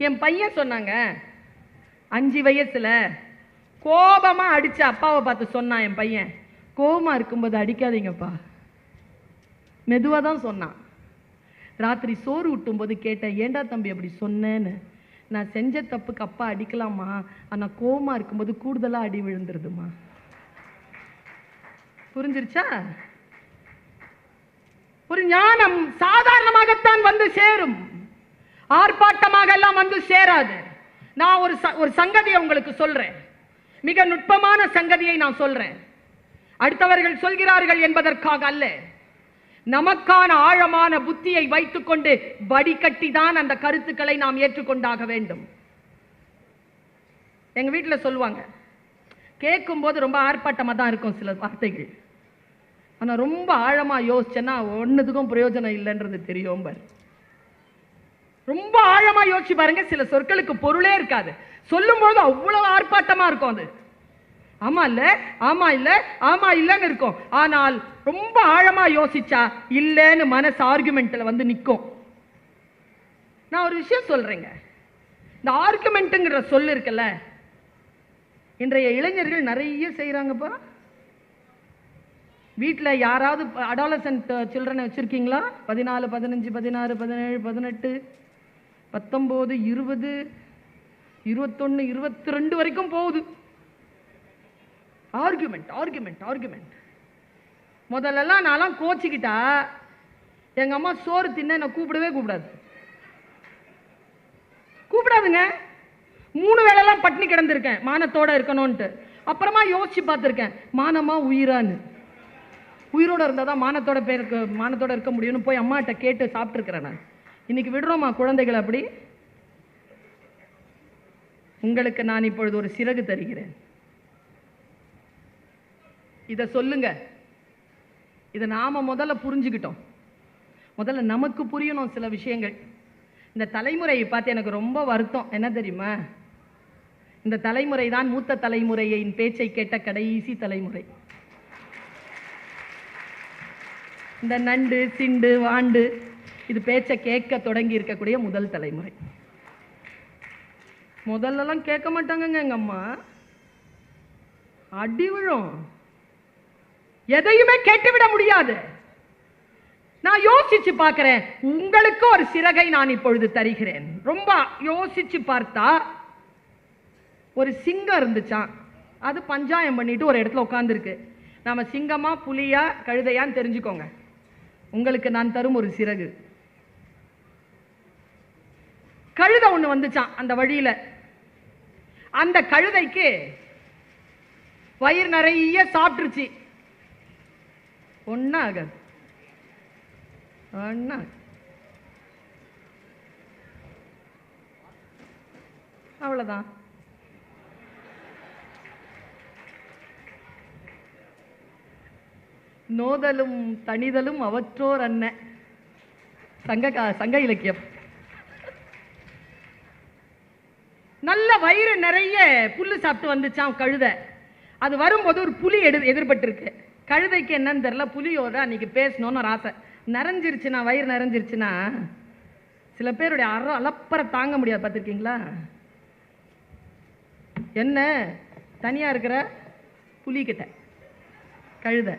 என் பையன் சொன்னாங்க, 5 வயசுல கோபமா அடிச்ச அப்பாவை பார்த்து சொன்னான். என் பையன், கோபமா இருக்கும்போது அடிக்காதீங்கப்பா. மெதுவாக தான் சொன்னான். ராத்திரி சோறு ஊட்டும் போது கேட்டேன், ஏண்டா தம்பி அப்படி சொன்னேன்னு. நான் செஞ்ச தப்புக்கு அப்பா அடிக்கலாமா, ஆனால் கோபமா இருக்கும்போது கூடுதலாக அடி விழுந்துருதுமா. புரிஞ்சிருச்சா? ஒரு ஞானம் சாதாரணமாகத்தான் வந்து சேரும், ஆர்ப்பாட்டமாக எல்லாம் வந்து சேராது. நான் ஒரு சங்கதியை உங்களுக்கு சொல்றேன், மிக நுட்பமான சங்கதியை நான் சொல்றேன். அடுத்தவர்கள் சொல்கிறார்கள் என்பதற்காக அல்ல, நமக்கான ஆழமான புத்தியை வைத்துக்கொண்டு வடிகட்டி தான் அந்த கருத்துக்களை நாம் ஏற்றுக்கொண்டாக வேண்டும். எங்க வீட்டில் சொல்லுவாங்க, கேட்கும் போது ரொம்ப ஆர்ப்பாட்டமா தான் இருக்கும் சில வார்த்தைகள், ஆனா ரொம்ப ஆழமா யோசிச்சேன்னா ஒன்னுத்துக்கும் பிரயோஜனம் இல்லைன்றது தெரியும். ரொம்ப ஆழமா யோசிச்சு பாருங்க, சில சொற்களுக்கு பொருளே இருக்காது, சொல்லும் போது அவ்வளவு ஆர்ப்பாட்டமா இருக்கும். அது ஆமா இல்ல, ஆமா இல்ல, ஆமா இல்லன்னு இருக்கும். ஆனால் ரொம்ப ஆழமா யோசிச்சா இல்லன்னு மனசு ஆர்குமெண்ட்ல வந்து நிற்கும். நான் ஒரு விஷயம் சொல்றேங்க, இந்த ஆர்குமெண்ட்ங்கிற சொல் இருக்குல்ல, இன்றைய இளைஞர்கள் நிறைய செய்யறாங்கப்பா. வீட்டில் யாராவது அடாலசன்ட் சில்ட்ரனை வச்சிருக்கீங்களா? 14, 15, 16, 17, 18, 19, 20, 21, 22 வரைக்கும் போகுது. Argument argument argument. முதல்லலாம் நான்லாம் கோச்சிக்கிட்டா எங்க அம்மா சோறு தின்ன என்ன கூப்பிடவே கூப்பிடாதுங்க. 3 வேளைலாம் பட்டினி கிடந்திருக்கேன் மானத்தோட இருக்கணும்ட்டு. அப்புறமா யோசிச்சு பார்த்துருக்கேன், மானமா உயிரான்னு. உயிரோட இருந்தால் தான் மானத்தோட இருக்க முடியும்னு போய் அம்மாட்ட கேட்டு சாப்பிட்டுருக்கிறேன் நான். இன்னைக்கு விடுறோமா குழந்தைகள் அப்படி? உங்களுக்கு நான் இப்பொழுது ஒரு சிறகு தருகிறேன், இதை சொல்லுங்க. இதை நாம முதல்ல புரிஞ்சுக்கிட்டோம், முதல்ல நமக்கு புரியணும் சில விஷயங்கள். இந்த தலைமுறையை பார்த்து எனக்கு ரொம்ப வருத்தம். என்ன தெரியுமா? இந்த தலைமுறை தான் மூத்த தலைமுறையின் பேச்சை கேட்ட கடைசி தலைமுறை. இந்த நண்டு சிண்டு வாண்டு இது பேச்சை கேட்க தொடங்கி இருக்கக்கூடிய முதல் தலைமுறை. முதல்லலாம் கேட்க மாட்டாங்கங்க எங்க அம்மா, அடி விழும், எதையுமே கேட்டுவிட முடியாது. நான் யோசிச்சு பார்க்கிறேன், உங்களுக்கு ஒரு சிறகை நான் இப்பொழுது தருகிறேன். ரொம்ப யோசிச்சு பார்த்தா ஒரு சிங்கம் இருந்துச்சான், அது பஞ்சாயம் பண்ணிட்டு ஒரு இடத்துல உட்கார்ந்துருக்கு. நாம சிங்கமா புலியா கழுதையான்னு தெரிஞ்சுக்கோங்க. உங்களுக்கு நான் தரும் ஒரு சிறகு. கழுதை ஒண்ணு வந்துச்சான் அந்த வழியில. அந்த கழுதைக்கு வயிறு நிறைய சாப்பிட்டுருச்சு, ஒண்ணா ஆகாது, ஒண்ணா. அவ்வளவுதான். நோதலும் தனிதலும் அவற்றோர் அன்ன, சங்க இலக்கியம். நல்ல வயிறு நிறைய புல்லு சாப்பிட்டு வந்துச்சான் கழுதை. அது வரும்போது ஒரு புலி எதிர்பட்டு இருக்கு. கழுதைக்கு என்னன்னு தெரியல, புலியோட அன்னைக்கு பேசணும்னு ஒரு ஆசை. நிறைஞ்சிருச்சுன்னா, வயிறு நிறைஞ்சிருச்சுன்னா சில பேருடைய அலப்பறை தாங்க முடியாது, பார்த்துருக்கீங்களா? என்ன தனியா இருக்கிற புலிகிட்ட கழுதை,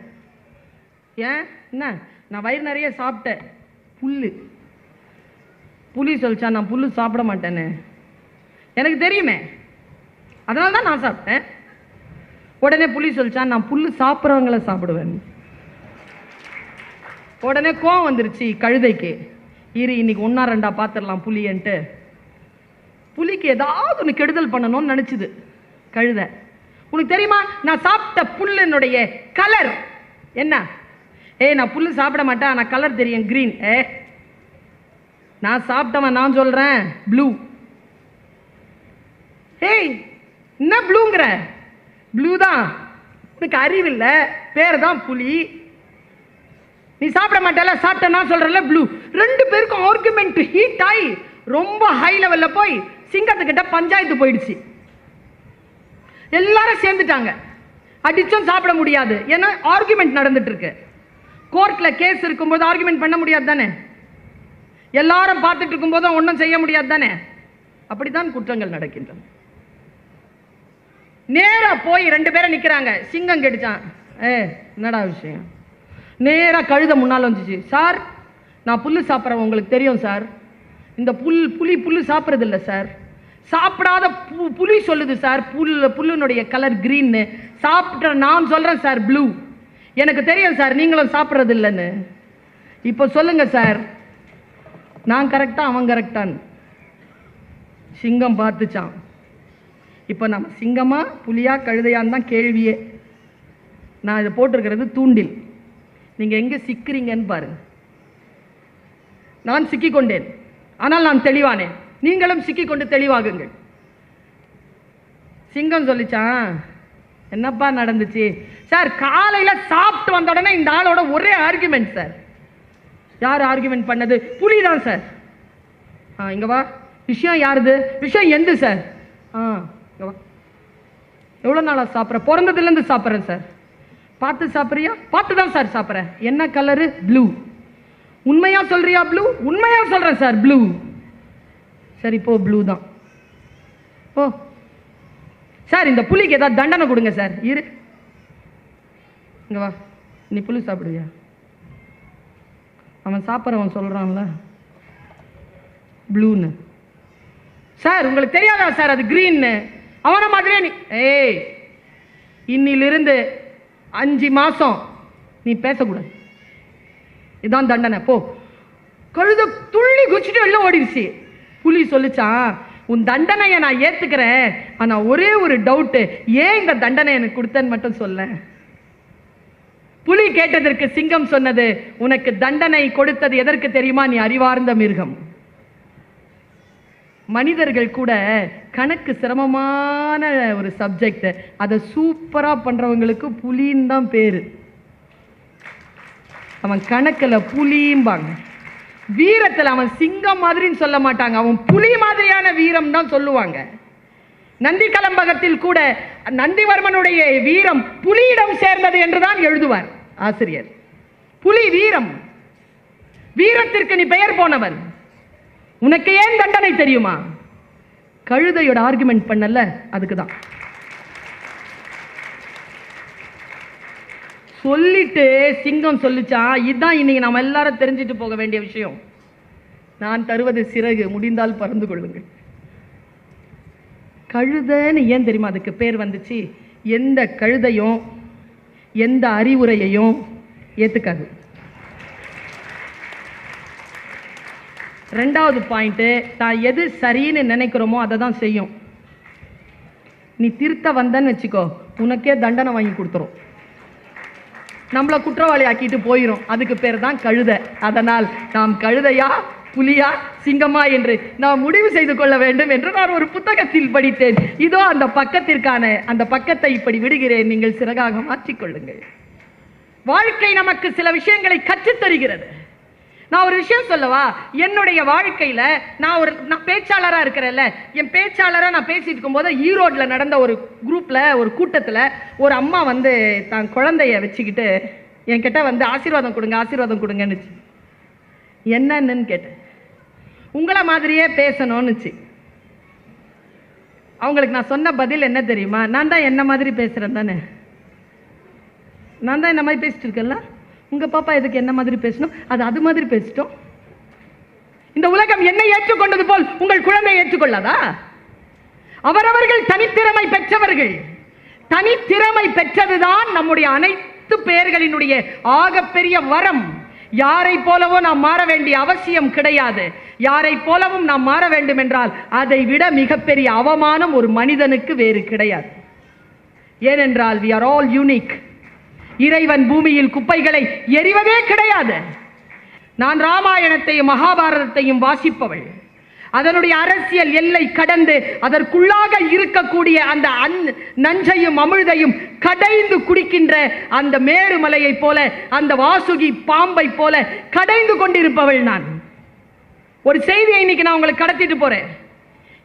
ஏன் என்ன, நான் வயிறு நிறைய சாப்பிட்டேன், புலி சொல்லிச்சா நான் புல்லு சாப்பிட மாட்டேன்னு எனக்கு தெரியுமே, அதனால தான் நான் சாப்பிட்டேன். உடனே புலி சொல்லிச்சா நான் புல்லு சாப்பிட்றவங்கள சாப்பிடுவேன். உடனே கோவம் வந்துருச்சு கழுதைக்கு, இன்னைக்கு 1 2 பார்த்துடலாம் புலின்ட்டு. புலிக்கு ஏதாவது ஒன்று கெடுதல் பண்ணணும்னு நினைச்சுது கழுதை. உனக்கு தெரியுமா நான் சாப்பிட்ட புல்லினுடைய கலர் என்ன? நான் புல்லு சாப்பிட மாட்டேன், நான் கலர் தெரியும், கிரீன். நான் சாப்பிட்டவன் நான் சொல்றேன் ப்ளூ. என்ன ப்ளூங்கிற? ப்ளூ தான், உனக்கு அறிவில்ல, பேர் தான் புலி. நீ சாப்பிட மாட்டல, சாப்பிட்ட நான் சொல்றேன்ல ப்ளூ. 2 பேருக்கும் ஆர்குமெண்ட் ஹீட் ஆகி ரொம்ப ஹை லெவல்ல போய் சிங்கத்துக்கிட்ட பஞ்சாயத்து போயிடுச்சு. எல்லாரும் சேர்ந்துட்டாங்க, அடிச்சும் சாப்பிட முடியாது, ஏன்னா ஆர்குமெண்ட் நடந்துட்டு இருக்கு. கோர்ட்ல கேஸ் இருக்கும்போது ஆர்குமெண்ட் பண்ண முடியாது தானே, எல்லாரும் பார்த்துட்டு இருக்கும்போது ஒன்றும் செய்ய முடியாது தானே. அப்படித்தான் குற்றங்கள் நடக்கின்றன. நேரா போய் 2 பேரை நிக்கிறாங்க. சிங்கம் கெடிச்சான். என்னடா விஷயம்? நேரா கழுத முன்னால் வந்துச்சு. சார், நான் புல்லு சாப்பிட்றேன், உங்களுக்கு தெரியும் சார். இந்த புல்லு சாப்பிட்றது இல்லை சார். சாப்பிடாத புலி சொல்லுது சார் புல்லுனுடைய கலர் கிரீன்னு. சாப்பிட்ற நான் சொல்றேன் சார் ப்ளூ. எனக்கு தெரியும் சார் நீங்களும் சாப்பிட்றது இல்லைன்னு. இப்போ சொல்லுங்க சார், நான் கரெக்டா அவன் கரெக்டான்னு? சிங்கம் பார்த்துச்சான். இப்போ நம்ம சிங்கமா புலியா கழுதையான்னு தான் கேள்வியே. நான் இதை போட்டிருக்கிறது தூண்டில். நீங்க எங்க சிக்கிறீங்கன்னு பாருங்க. நான் சிக்கிக்கொண்டேன், ஆனால் நான் தெளிவானேன். நீங்களும் சிக்கிக்கொண்டு தெளிவாகுங்கள். சிங்கம் சொல்லிச்சான், என்னப்பா நடந்துச்சு சார்? காலையில சாப்பிட்டு வந்த உடனே இந்த ஆளோட ஒரே ஆர்குமெண்ட் சார். யார் ஆர்குமெண்ட் பண்ணது? புலிதான் சார். இங்க வா. விஷயம் யாருது? விஷயம் எந்த சார்? எவ்வளோ நாளா சாப்பிட்ற? பிறந்ததுலேருந்து சாப்பிட்றேன் சார். பார்த்து சாப்பிட்றியா? பார்த்து தான் சார் சாப்பிட்றேன். என்ன கலரு? ப்ளூ. உண்மையா சொல்றியா ப்ளூ? உண்மையா சொல்றேன் சார் ப்ளூ. சரி போ, ப்ளூ தான். ஓ சார், இந்த புலிக்கு ஏதாவது தண்டனை கொடுங்க சார். இரு, இங்க வா. நீ புலி சாப்பிடுவியா? அவன் சாப்பிட்றவன் சொல்றான்ல ப்ளூன்னு. சார் உங்களுக்கு தெரியாதா சார் அது கிரீன்னு? அவன மாதிரியே நீ இன்னிலிருந்து 5 மாசம் நீ பேசக்கூடாது. இதான் தண்டனை, போ. கழுத துள்ளி குச்சிட்டு வெளில ஓடிடுச்சு. புலி சொல்லிச்சான், உன் தண்டனையை நான் ஏத்துக்கிறேன், ஆனா ஒரே ஒரு டவுட்டு, ஏன் இந்த தண்டனை எனக்கு கொடுத்தேன்னு மட்டும் சொல்ல. புலி கேட்டதற்கு சிங்கம் சொன்னது, உனக்கு தண்டனை கொடுத்தது எதற்கு தெரியுமா? நீ அறிவார்ந்த மிருகம். மனிதர்கள் கூட கணக்கு சிரமமான ஒரு சப்ஜெக்ட், அதை சூப்பரா பண்றவங்களுக்கு புலின்னு தான் பேரு. அவன் கணக்குல புலிம்பாங்க. வீரத்தில் அவன் சிங்கம் மாதிரின்னு சொல்ல மாட்டாங்க, அவன் புலி மாதிரியான வீரம் தான் சொல்லுவாங்க. நந்தி கலம்பகத்தில் கூட நந்திவர்மனுடைய வீரம் புலியிடம் சேர்ந்தது என்றுதான் எழுதுவார் ஆசிரியர். புலி வீரம், வீரத்திற்கு நீ பெயர் போனவன். உனக்கு ஏன் தண்டனை தெரியுமா? கழுதையோட ஆர்குமெண்ட் பண்ணல, அதுக்குதான். சொல்லிட்டு சிங்கம் சொல்லிச்சா, இதுதான் இன்னைக்கு நாம எல்லாரும் தெரிஞ்சிட்டு போக வேண்டிய விஷயம். நான் தருவது சிறகு, முடிந்தால் பறந்து கொள்ளுங்கள். கழுதைன்னு ஏன் தெரியுமா அதுக்கு பேர் வந்துச்சு? எந்த கழுதையும் எந்த அறிவுரையையும் ஏத்துக்காது. 2வது பாயிண்ட், தான் எது சரின்னு நினைக்கிறோமோ அதை தான் செய்யும். நீ திருத்த வந்தன்னு வச்சுக்கோ, உனக்கே தண்டனை வாங்கி கொடுத்துரும், நம்மளை குற்றவாளி ஆக்கிட்டு போயிடும். அதுக்கு பேர் தான் கழுதை. அதனால் நாம் கழுதையா புலியா சிங்கமா என்று நாம் முடிவு செய்து கொள்ள வேண்டும் என்று நான் ஒரு புத்தகத்தில் படித்தேன். இதோ அந்த பக்கத்திற்கான அந்த பக்கத்தை இப்படி விடுகிறேன், நீங்கள் சிறகாக மாற்றிக்கொள்ளுங்கள். வாழ்க்கை நமக்கு சில விஷயங்களை கற்றுத் தருகிறது. நான் ஒரு விஷயம் சொல்லவா? என்னுடைய வாழ்க்கையில நான் பேச்சாளராக இருக்கிறேன்ல, என் பேச்சாளராக நான் பேசிட்டு இருக்கும்போது ஈரோட்ல நடந்த ஒரு குரூப்ல ஒரு கூட்டத்தில் ஒரு அம்மா வந்து தான் குழந்தைய வச்சுக்கிட்டு என்கிட்ட வந்து ஆசீர்வாதம் கொடுங்க ஆசீர்வாதம் கொடுங்கன்னுச்சு. என்னன்னு கேட்டேன். உங்களை மாதிரியே பேசணும்னுச்சு. அவங்களுக்கு நான் சொன்ன பதில் என்ன தெரியுமா? நான் தான் என்ன மாதிரி பேசுறேன் தானே, நான் தான் என்ன மாதிரி பேசிட்டு இருக்கேன்ல, உங்க பாப்பா எதுக்கு என்ன மாதிரி பேசணும்? அது மாதிரி பேசிட்டோம். இந்த உலகம் என்னை ஏற்றுக்கொண்டது போல் உங்கள் குழந்தை ஏற்றுக்கொள்ளாதா? அவரவர்கள் தனித்திறமை பெற்றவர்கள். தனித்திறமை பெற்றதுதான் நம்முடைய அனைத்து பெயர்களினுடைய ஆகப்பெரிய வரம். யாரை போலவோ நாம் மாற வேண்டிய அவசியம் கிடையாது. யாரை போலவும் நாம் மாற வேண்டும் என்றால் அதை விட மிகப்பெரிய அவமானம் ஒரு மனிதனுக்கு வேறு கிடையாது. ஏனென்றால் we are all unique. இறைவன் பூமியில் குப்பைகளை எறிவதே கிடையாது. நான் ராமாயணத்தையும் மகாபாரதத்தையும் வாசிப்பவள். அதனுடைய அரசியல் எல்லை கடந்து அதற்குள்ளாக இருக்கக்கூடிய அந்த நஞ்சையும் அமிழ்தையும் கடைந்து குடிக்கின்ற அந்த மேருமலையை போல, அந்த வாசுகி பாம்பை போல கடைந்து கொண்டிருப்பவள் நான். ஒரு செய்தியை இன்னைக்கு நான் உங்களுக்கு கடத்திட்டு போறேன்.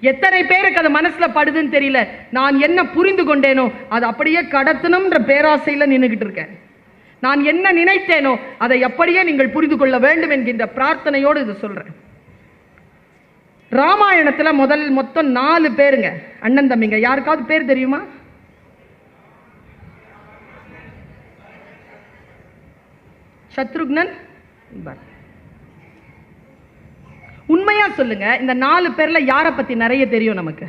எத்தனை பேருக்கு அது மனசுல படுதுன்னு தெரியல. நான் என்ன புரிந்து கொண்டேனோ அது அப்படியே கடத்தணும்ன்ற பேராசையில நின்றுகிட்டு இருக்கேன். நான் என்ன நினைத்தேனோ அதை அப்படியே நீங்கள் புரிந்து கொள்ள வேண்டும் என்கின்ற பிரார்த்தனையோடு இது சொல்றேன். ராமாயணத்துல மொத்தம் 4 பேருங்க, அண்ணன் தம்பிங்க. யாருக்காவது பேர் தெரியுமா? சத்ருக்னன். உண்மையா சொல்லுங்க, இந்த 4 பேர்ல யாரை பத்தி நிறைய தெரியும் நமக்கு?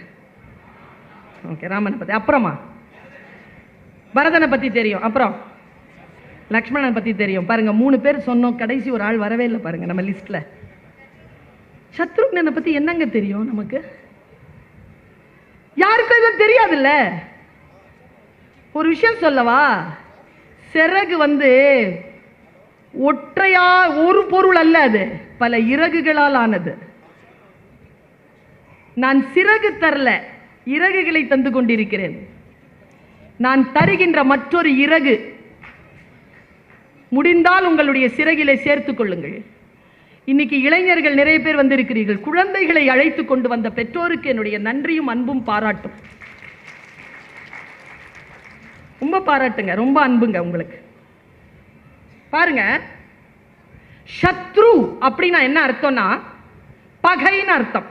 ஓகே, ராமனை பத்தி. அப்புறமா பரதனை பத்தி தெரியும், அப்புறம் லக்ஷ்மணன் பத்தி தெரியும். பாருங்க, 3 பேர் சொன்னோம், கடைசி ஒரு ஆள் வரவே இல்லை பாருங்க நம்ம லிஸ்ட்ல. சத்ருக்னனை பத்தி என்னங்க தெரியும் நமக்கு? யாருக்கும் எதுவும் தெரியாதுல்ல. ஒரு விஷயம் சொல்லவா, சிறகு ஒற்றையா ஒரு பொருள் அல்ல, அது பல இறகுகளால் ஆனது. நான் சிறகு தரல, இறகுகளை தந்து கொண்டிருக்கிறேன். நான் தருகின்ற மற்றொரு இறகு, முடிந்தால் உங்களுடைய சிறகிலே சேர்த்துக் கொள்ளுங்கள். இன்னைக்கு இளைஞர்கள் நிறைய பேர் வந்திருக்கிறீர்கள். குழந்தைகளை அழைத்து கொண்டு வந்த பெற்றோருக்கு என்னுடைய நன்றியும் அன்பும் பாராட்டும். ரொம்ப பாராட்டுங்க, ரொம்ப அன்புங்க உங்களுக்கு. பாருங்க, சத்ரு அப்படின்னா என்ன அர்த்தம்னா பகைன்னு அர்த்தம்.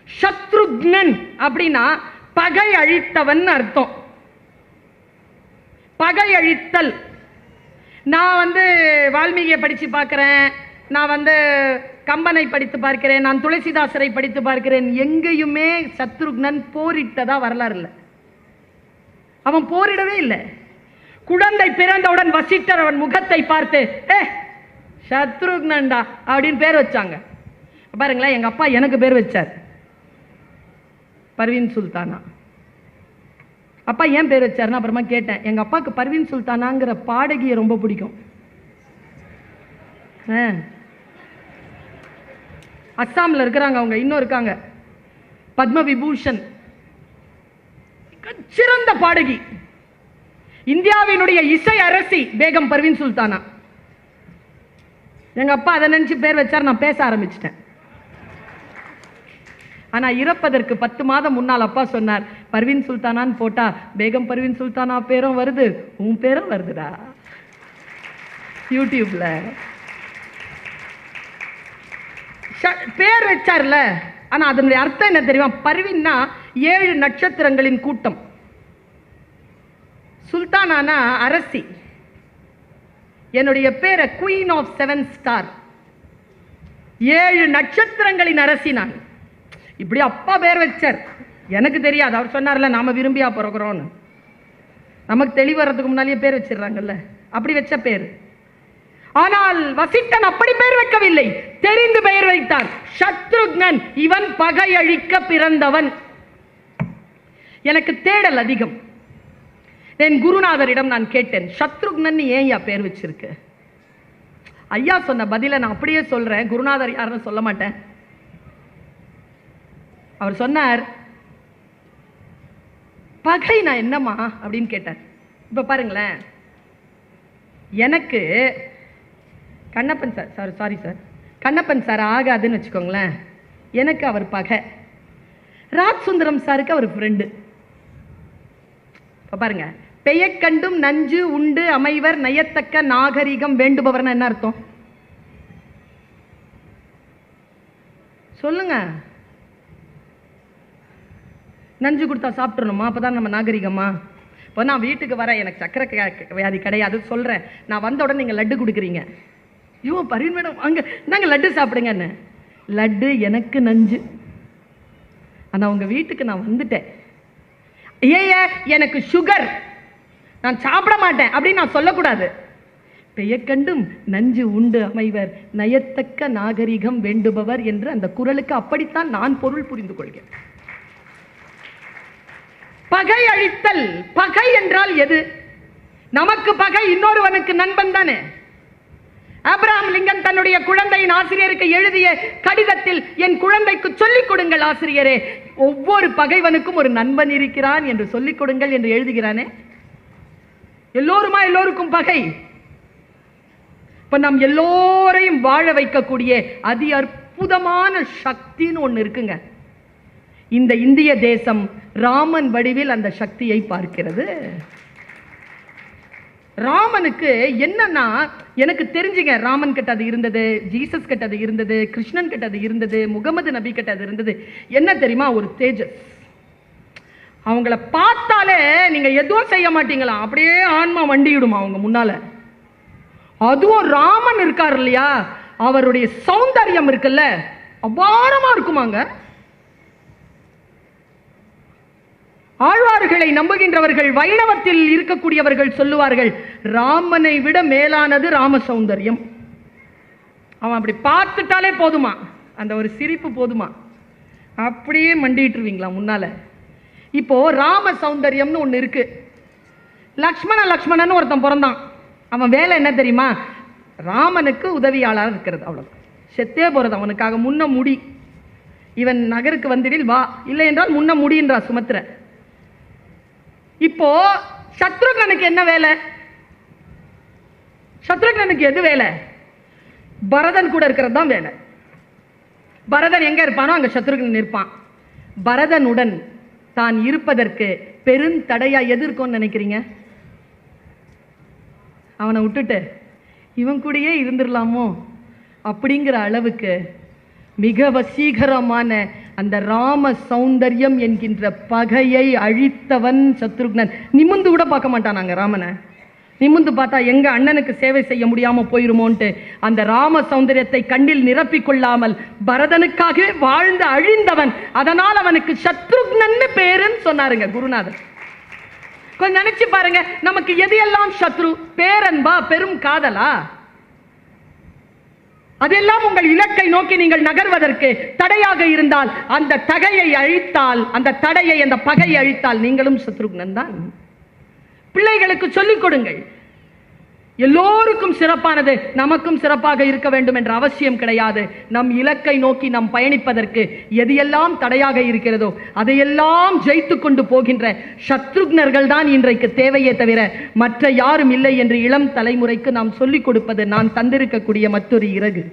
சத்ருக்னன் அப்படின்னா பகை அழித்தவன் அர்த்தம். பகை அழித்தல். நான் வால்மீகியை படிச்சு பார்க்கிறேன், நான் கம்பனை படித்து பார்க்கிறேன், நான் துளசிதாசரை படித்து பார்க்கிறேன். எங்கேயுமே சத்ருக்னன் போரிட்டதா வரலாறு இல்லை. அவன் போரிடவே இல்லை. குழந்தை பிறந்தவுடன் வசிட்டர் அவன் முகத்தை பார்த்து சத்ருக்னன்டா அப்படின்னு பேர் வச்சாங்க. பாருங்களேன், எங்க அப்பா எனக்கு பேர் வச்சார் பர்வீன் சுல்தானா. அப்பா ஏன் பேர் வச்சாருன்னா அப்புறமா கேட்டேன். எங்க அப்பாவுக்கு பர்வீன் சுல்தானாங்கிற பாடகியை ரொம்ப பிடிக்கும். அஸ்ஸாம்ல இருக்கிறாங்க அவங்க, இன்னும் இருக்காங்க, பத்ம விபூஷன், சிறந்த பாடகி, இந்தியாவினுடைய இசை அரசி பேகம் பர்வீன் சுல்தானா. எங்க அப்பா அதை நினைச்சு பேர் வச்சார். நான் பேச ஆரம்பிச்சிட்டேன். ஆனா இறப்பதற்கு 10 மாதம் முன்னால் அப்பா சொன்னார், பர்வீன் சுல்தானான்னு போட்டா பேகம் பர்வீன் சுல்தானா பேரும் வருது, உன் பேரும் வருதுடா யூடியூப்ல. பேர் வச்சார்ல, ஆனா அதனுடைய அர்த்தம் என்ன தெரியுமா? பர்வீன்னா 7 நட்சத்திரங்களின் கூட்டம், சுல்தானானா அரசி. என்னுடைய பேரை குயின் ஆஃப் 7 ஸ்டார், 7 நட்சத்திரங்களின் அரசி நான். இப்படி அப்பா பேர் வச்சார், எனக்கு தெரியாது. அவர் சொன்னார்ல, நாம விரும்பியா பிறகுறோம்னு. நமக்கு தெளிவு வர்றதுக்கு முன்னாலேயே பேர் வச்சிடறாங்கல்ல, அப்படி வச்ச பேர். ஆனால் வசிட்டன் அப்படி பெயர் வைக்கவில்லை, தெரிந்து பெயர் வைத்தான். சத்ருக்னன், இவன் பகை அழிக்க பிறந்தவன். எனக்கு தேடல் அதிகம். என் குருநாதரிடம் நான் கேட்டேன், சத்ருக்னன் ஏன் பேர் வச்சிருக்கு? ஐயா சொன்ன பதில நான் அப்படியே சொல்றேன், குருநாதர் யாருன்னு சொல்ல மாட்டேன். அவர் சொன்னார், பகை நான் என்னம்மா அப்படின்னு கேட்டார். இப்ப பாருங்களேன், எனக்கு Kannappan sir sorry sir Kannappan sir ஆகாதுன்னு வச்சுக்கோங்களேன். எனக்கு அவர் பகை. ராஜ் சுந்தரம் சாருக்கு அவர் ஃப்ரெண்டு. பாருங்க, பெயக்கண்டும் நஞ்சு உண்டு அமைவர் நயத்தக்க நாகரிகம் வேண்டுபவர்னா என்ன அர்த்தம் சொல்லுங்க? நஞ்சு கொடுத்தா சாப்பிட்றணுமா? அப்பதான் நம்ம நாகரிகமா? இப்போ நான் வீட்டுக்கு வரேன், எனக்கு சக்கரை வியாதி கிடையாது சொல்றேன். நான் வந்த உடனே நீங்க லட்டு கொடுக்குறீங்க. ஐயோ பர்வீன் மேடம் அங்க நாங்க லட்டு சாப்பிடுங்கன்னு. லட்டு எனக்கு நஞ்சு. ஆனா உங்க வீட்டுக்கு நான் வந்துட்டேன், எனக்கு சுகர், நான் சாப்பிட மாட்டேன் அப்படின்னு நான் சொல்லக்கூடாது. பெயக்கண்டும் நஞ்சு உண்டு அமைவர் நயத்தக்க நாகரிகம் வேண்டுபவர் என்று அந்த குரலுக்கு அப்படித்தான் நான் பொருள் புரிந்து கொள்கிறேன். பகை அழித்தல். பகை என்றால் எது? நமக்கு பகை இன்னொருவனுக்கு நண்பன் தானே. ஆபிரகாம் லிங்கன் தன்னுடைய குழந்தையின் ஆசிரியருக்கு எழுதிய கடிதத்தில், என் குழந்தைக்கு சொல்லிக் கொடுங்கள் ஆசிரியரே, ஒவ்வொரு பகைவனுக்கும் ஒரு நண்பன் இருக்கிறான் என்று சொல்லிக் கொடுங்கள் என்று எழுதுகிறானே. எல்லோருக்கும் பகை. இப்ப நம் எல்லோரையும் வாழ வைக்கக்கூடிய அதி அற்புதமான சக்தின்னு ஒண்ணு இருக்குங்க. இந்த இந்திய தேசம் ராமன் வடிவில் அந்த சக்தியை பார்க்கிறது. ராமனுக்கு என்னன்னா, எனக்கு தெரிஞ்சுங்க, ராமன் கிட்ட அது இருந்தது, ஜீசஸ் கிட்ட அது இருந்தது, கிருஷ்ணன் கிட்ட அது இருந்தது, முகமது நபி கிட்ட அது இருந்தது. என்ன தெரியுமா? ஒரு தேஜஸ். அவங்கள பார்த்தாலே நீங்க எதுவும் செய்ய மாட்டீங்களா, அப்படியே ஆன்மா வண்டிடுமா அவங்க முன்னால. அதுவும் ராமன் இருக்கார் இல்லையா, அவருடைய சௌந்தரியம் இருக்குல்ல, அபாரமா இருக்குமாங்க. ஆழ்வார்களை நம்புகின்றவர்கள், வைணவத்தில் இருக்கக்கூடியவர்கள் சொல்லுவார்கள், ராமனை விட மேலானது ராம சௌந்தரியம். அவன் அப்படி பார்த்துட்டாலே போதுமா, அந்த ஒரு சிரிப்பு போதுமா, அப்படியே மண்டிட்டுருவீங்களா முன்னால. இப்போ ராம சௌந்தரியம்னு ஒன்று இருக்கு. லக்ஷ்மணன் ஒருத்தன் பிறந்தான். அவன் வேலை என்ன தெரியுமா? ராமனுக்கு உதவியாளர் இருக்கிறது, அவ்வளவு. செத்தே போறது அவனுக்காக. முன்ன முடி, இவன் நகருக்கு வந்திடில் வா, இல்லை என்றால் முன்ன முடின்றா சுமத்திர. இப்போ சத்ருகனுக்கு என்ன வேலை? சத்ருகனுக்கு எது வேலை? பரதன் கூட இருக்கிறது தான் வேலை. பரதன் எங்க இருப்பானோ அங்க சத்ருகன் இருப்பான். பரதனுடன் தான் இருப்பதற்கு பெருந்தடையா எது இருக்கும்னு நினைக்கிறீங்க? அவனை விட்டுட்டு இவன் கூடயே இருந்துடலாமோ அப்படிங்கிற அளவுக்கு மிக வசீகரமான அந்த ராம சௌந்தர்யம் என்கின்ற பகையை அழித்தவன் சத்ருக்னன். நிமிந்து கூட பார்க்க மாட்டானாங்க ராமனை. நிமிந்து பார்த்தா எங்க அண்ணனுக்கு சேவை செய்ய முடியாம போயிருமோன்ட்டு அந்த ராம சௌந்தரியத்தை கண்ணில் நிரப்பிக் கொள்ளாமல் பரதனுக்காகவே வாழ்ந்து அழிந்தவன். அதனால் அவனுக்கு சத்ருக்னன்னு பேருன்னு சொன்னாருங்க குருநாதர். கொஞ்சம் நினைச்சு பாருங்க, நமக்கு எது எல்லாம் சத்ரு? பேரன்பா, பெரும் காதலா? அதெல்லாம் உங்கள் இலக்கை நோக்கி நீங்கள் நகர்வதற்கு தடையாக இருந்தால், அந்த தகையை அழித்தால், அந்த தடையை, அந்த பகையை அழித்தால் நீங்களும் சத்ருக்னன் தான். பிள்ளைகளுக்கு சொல்லிக் கொடுங்கள். எல்லோருக்கும் சிறப்பானது நமக்கும் சிறப்பாக இருக்க வேண்டும் என்ற அவசியம் கிடையாது. நம் இலக்கை நோக்கி நாம் பயணிப்பதற்கு எது எல்லாம் தடையாக இருக்கிறதோ அதையெல்லாம் ஜெயித்து கொண்டு போகின்ற சத்ருக்னர்கள் தான் இன்றைக்கு தேவையே தவிர மற்ற யாரும் இல்லை என்று இளம் தலைமுறைக்கு நாம் சொல்லிக் கொடுப்பது நான் தந்திருக்கக்கூடிய மற்றொரு இறகு.